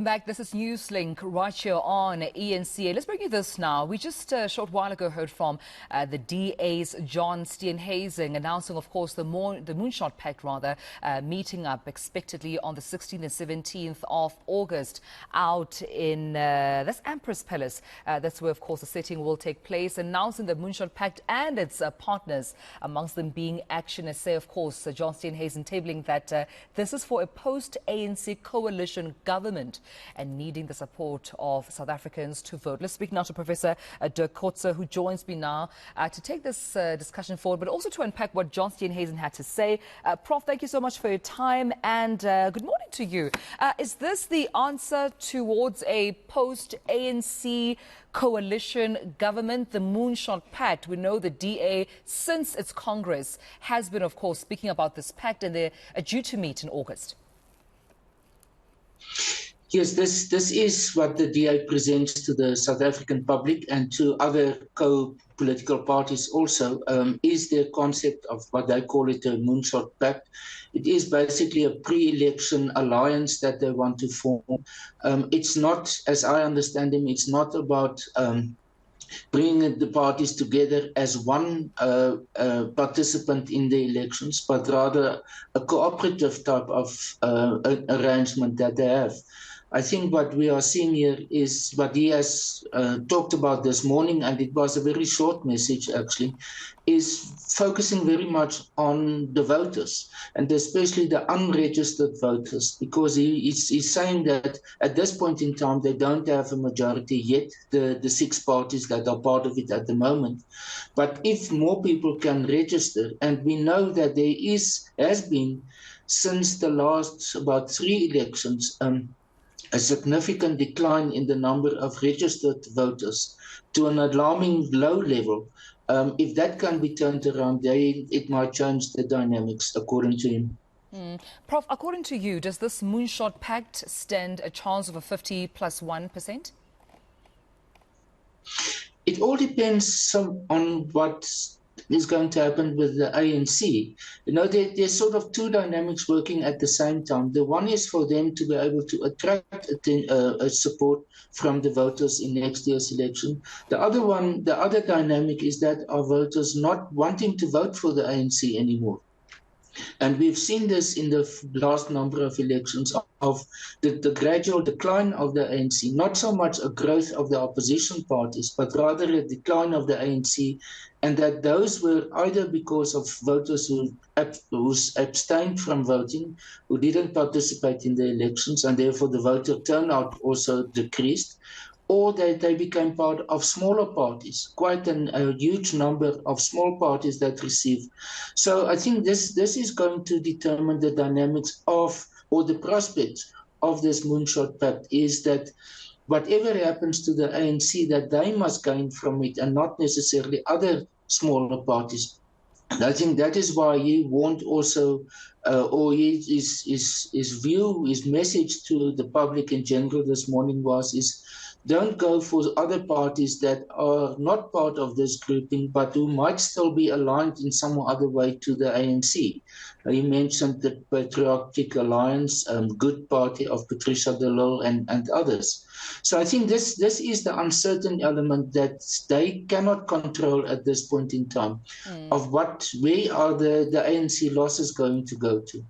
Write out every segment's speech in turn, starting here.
Back, this is Newslink right here on eNCA. Let's bring you this now. We just a short while ago heard from the DA's John Steenhuisen announcing, of course, the moonshot pact, meeting up expectedly on the 16th and 17th of August out in that's Empress Palace. That's where, of course, the sitting will take place, announcing the moonshot pact and its partners, amongst them being Action SA, of course. John Steenhuisen tabling that this is for a post-ANC coalition government and needing the support of South Africans to vote. Let's speak now to Professor Dirk Kotze, who joins me now to take this discussion forward, but also to unpack what John Steenhuisen had to say. Prof, thank you so much for your time and good morning to you. Is this the answer towards a post-ANC coalition government, the moonshot pact? We know the DA, since its Congress, has been, of course, speaking about this pact, and they're due to meet in August. Yes, this is what the DA presents to the South African public and to other co-political parties also, is their concept of what they call it a moonshot pact. It is basically a pre-election alliance that they want to form. It's not, as I understand them, it's not about bringing the parties together as one participant in the elections, but rather a cooperative type of arrangement that they have. I think what we are seeing here is what he has talked about this morning, and it was a very short message actually, is focusing very much on the voters, and especially the unregistered voters, because he's saying that at this point in time they don't have a majority yet, the six parties that are part of it at the moment. But if more people can register, and we know that there has been, since the last about 3 elections, a significant decline in the number of registered voters to an alarming low level. If that can be turned around, it might change the dynamics, according to him. Prof, according to you, does this moonshot pact stand a chance of a 50+1%? It all depends on what is going to happen with the ANC. You know, there's sort of 2 dynamics working at the same time. The one is for them to be able to attract support from the voters in next year's election. The other dynamic is that our voters not wanting to vote for the ANC anymore. And we've seen this in the last number of elections of the gradual decline of the ANC, not so much a growth of the opposition parties, but rather a decline of the ANC, and that those were either because of voters who abstained from voting, who didn't participate in the elections, and therefore the voter turnout also decreased, or that they became part of smaller parties, quite a huge number of small parties that receive. So I think this is going to determine the dynamics of, or the prospects of this moonshot pact, is that whatever happens to the ANC, that they must gain from it and not necessarily other smaller parties. And I think that is why he warned also, or his message to the public in general this morning is, don't go for other parties that are not part of this grouping, but who might still be aligned in some other way to the ANC. He mentioned the Patriotic Alliance, Good Party of Patricia de Lille and others. So I think this is the uncertain element that they cannot control at this point in time, of where are the ANC losses going to go to.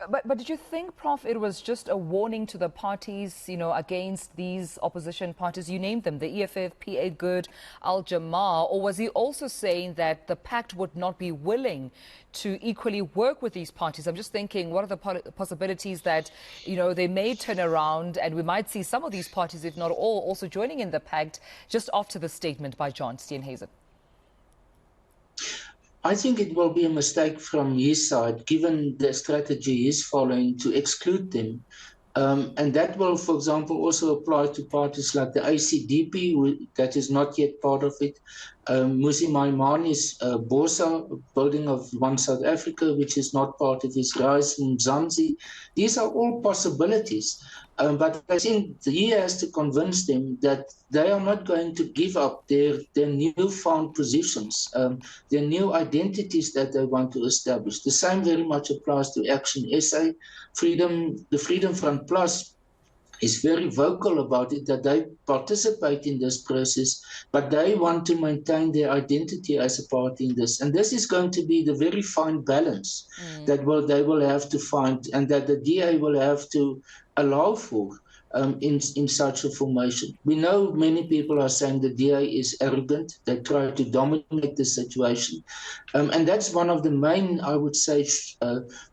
But did you think, Prof, it was just a warning to the parties, you know, against these opposition parties? You named them, the EFF, PA Good, Al Jamaa, or was he also saying that the pact would not be willing to equally work with these parties? I'm just thinking, what are the possibilities that, you know, they may turn around and we might see some of these parties, if not all, also joining in the pact just after the statement by John Steenhuisen? I think it will be a mistake from his side, given the strategy he's following, to exclude them. And that will, for example, also apply to parties like the ACDP, that is not yet part of it. Musi Maimani's BOSA, Building of One South Africa, which is not part of his Rise in Mzansi. These are all possibilities. But I think he has to convince them that they are not going to give up their newfound positions, their new identities that they want to establish. The same very much applies to Action SA. The Freedom Front Plus is very vocal about it, that they participate in this process, but they want to maintain their identity as a party in this. And this is going to be the very fine balance that they will have to find, and that the DA will have to allow for in such a formation. We know many people are saying the DA is arrogant. They try to dominate the situation. And that's one of the main, I would say,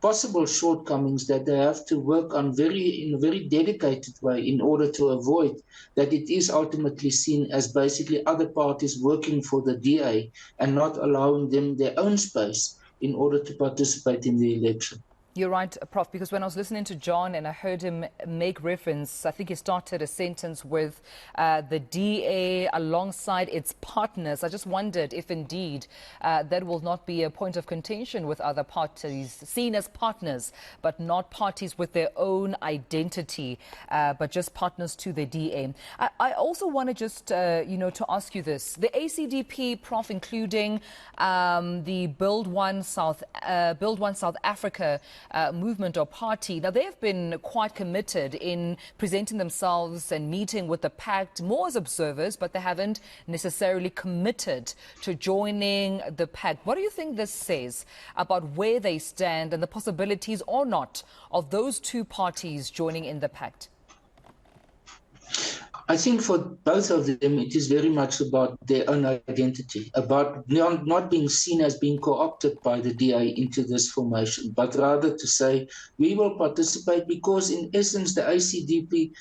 possible shortcomings that they have to work on in a very dedicated way in order to avoid that it is ultimately seen as basically other parties working for the DA and not allowing them their own space in order to participate in the election. You're right, Prof, because when I was listening to John and I heard him make reference, I think he started a sentence with the DA alongside its partners. I just wondered if indeed that will not be a point of contention with other parties, seen as partners, but not parties with their own identity, but just partners to the DA. I also want to just, to ask you this. The ACDP, Prof, including the Build One South Africa movement or party. Now, they've been quite committed in presenting themselves and meeting with the pact more as observers, but they haven't necessarily committed to joining the pact. What do you think this says about where they stand and the possibilities or not of those two parties joining in the pact? I think for both of them, it is very much about their own identity, about not being seen as being co-opted by the DA into this formation, but rather to say, we will participate because, in essence, the ACDP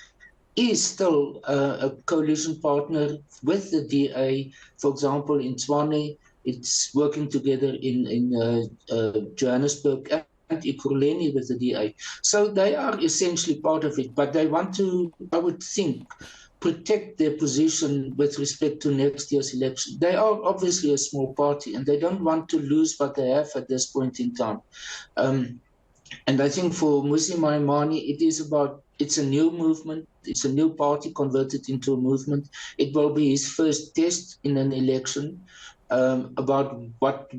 is still a coalition partner with the DA. For example, in Tshwane, it's working together in Johannesburg and Ekurhuleni with the DA. So they are essentially part of it, but they want to, I would think, protect their position with respect to next year's election. They are obviously a small party and they don't want to lose what they have at this point in time. And I think for Mmusi Maimane, it's a new movement. It's a new party converted into a movement. It will be his first test in an election about what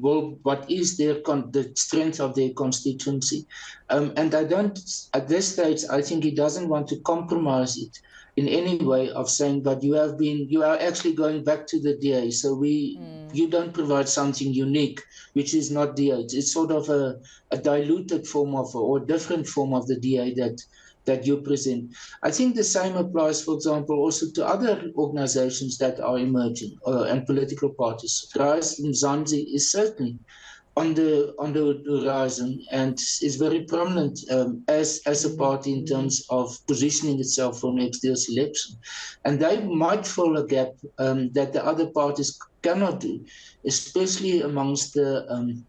is the strength of their constituency. And at this stage, I think he doesn't want to compromise it in any way of saying, but you are actually going back to the DA. So you don't provide something unique, which is not DA. It's sort of a diluted form of, or different form of the DA that you present. I think the same applies, for example, also to other organizations that are emerging and political parties. Rise Mzansi is certainly on the horizon and is very prominent as a party in terms of positioning itself for next year's election. And they might fill a gap that the other parties cannot do, especially amongst the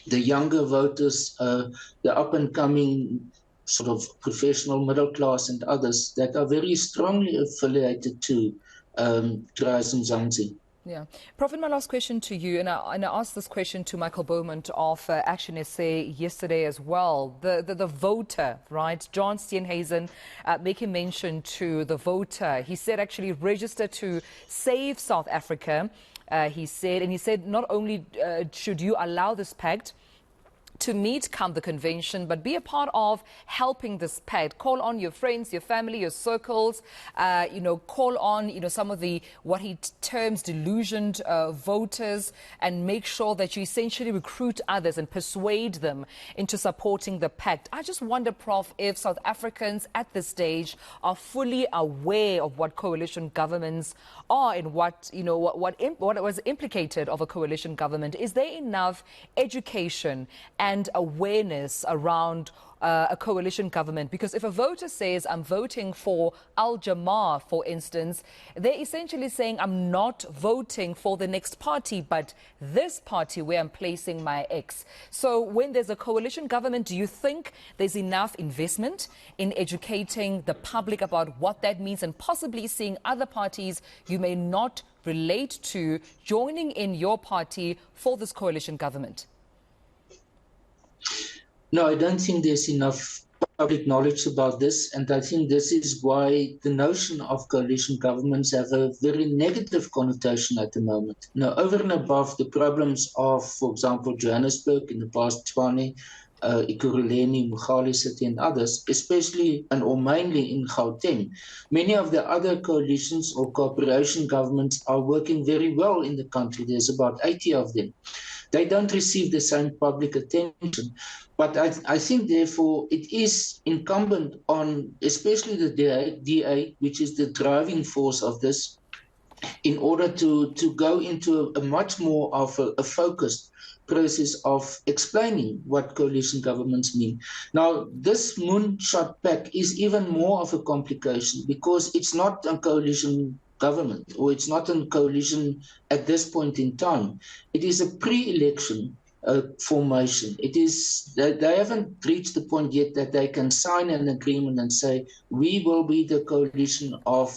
younger voters, the up-and-coming sort of professional middle class and others that are very strongly affiliated to Rise Mzansi. Yeah. Prophet, my last question to you, and I asked this question to Michael Beaumont of Action SA yesterday as well. The voter, right? John Steenhuisen making mention to the voter. He said actually register to save South Africa, he said not only should you allow this pact to meet come the convention, but be a part of helping this pact. Call on your friends, your family, your circles, call on, some of the, what he terms delusioned voters, and make sure that you essentially recruit others and persuade them into supporting the pact. I just wonder, Prof, if South Africans at this stage are fully aware of what coalition governments are and what was implicated of a coalition government. Is there enough education and awareness around a coalition government? Because if a voter says, I'm voting for Al-Jamaa, for instance, they're essentially saying, I'm not voting for the next party, but this party where I'm placing my X. So when there's a coalition government, do you think there's enough investment in educating the public about what that means and possibly seeing other parties you may not relate to joining in your party for this coalition government? No, I don't think there's enough public knowledge about this, and I think this is why the notion of coalition governments have a very negative connotation at the moment. Now, over and above the problems of, for example, Johannesburg in the past, Tshwane, Ekurhuleni, Mogale City, and others, especially or mainly in Gauteng. Many of the other coalitions or cooperation governments are working very well in the country. There's about 80 of them. They don't receive the same public attention. But I think, therefore, it is incumbent on especially the DA, which is the driving force of this, in order to go into a much more of a focused process of explaining what coalition governments mean. Now, this moonshot pact is even more of a complication because it's not a coalition government, or it's not a coalition at this point in time. It is a pre-election formation. It is they haven't reached the point yet that they can sign an agreement and say, we will be the coalition of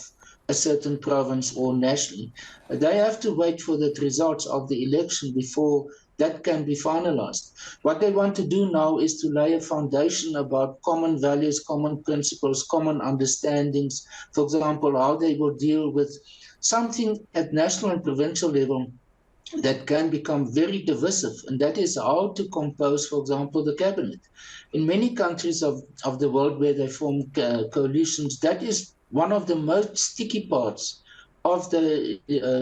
a certain province or nationally. They have to wait for the results of the election before that can be finalized. What they want to do now is to lay a foundation about common values, common principles, common understandings. For example, how they will deal with something at national and provincial level that can become very divisive, and that is how to compose, for example, the cabinet. In many countries of the world where they form coalitions, that is one of the most sticky parts of the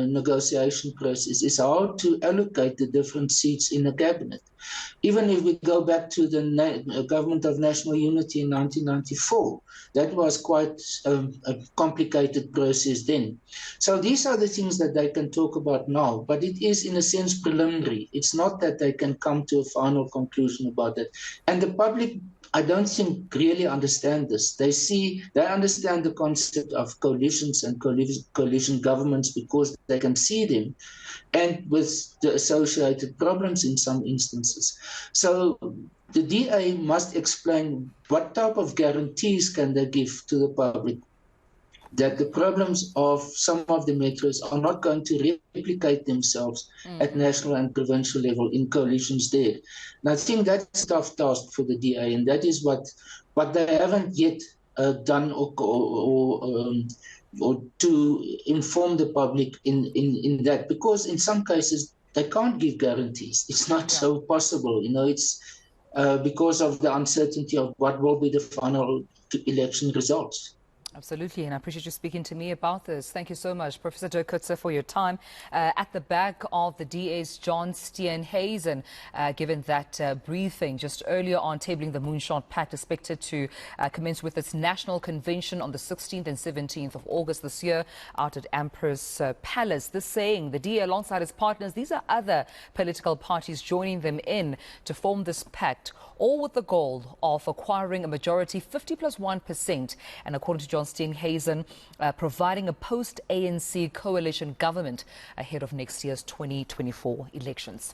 negotiation process, is how to allocate the different seats in the cabinet. Even if we go back to the Government of National Unity in 1994, that was quite a complicated process then. So these are the things that they can talk about now, but it is in a sense preliminary. It's not that they can come to a final conclusion about it. And the public, I don't think, really understand this. They understand the concept of coalitions and coalition governments because they can see them, and with the associated problems in some instances. So the DA must explain what type of guarantees can they give to the public that the problems of some of the metros are not going to replicate themselves at national and provincial level in coalitions there. And I think that's a tough task for the DA, and that is what they haven't yet done or to inform the public in that, because in some cases they can't give guarantees. It's not so possible, it's because of the uncertainty of what will be the final election results. Absolutely, and I appreciate you speaking to me about this. Thank you so much, Professor Dirk Coetzee, for your time. At the back of the DA's John Steenhuisen, given that briefing just earlier on, tabling the Moonshot Pact, expected to commence with its national convention on the 16th and 17th of August this year out at Emperor's Palace. This saying the DA, alongside its partners, these are other political parties joining them in to form this pact, all with the goal of acquiring a majority, 50+1%, and according to John Steenhuisen, providing a post-ANC coalition government ahead of next year's 2024 elections.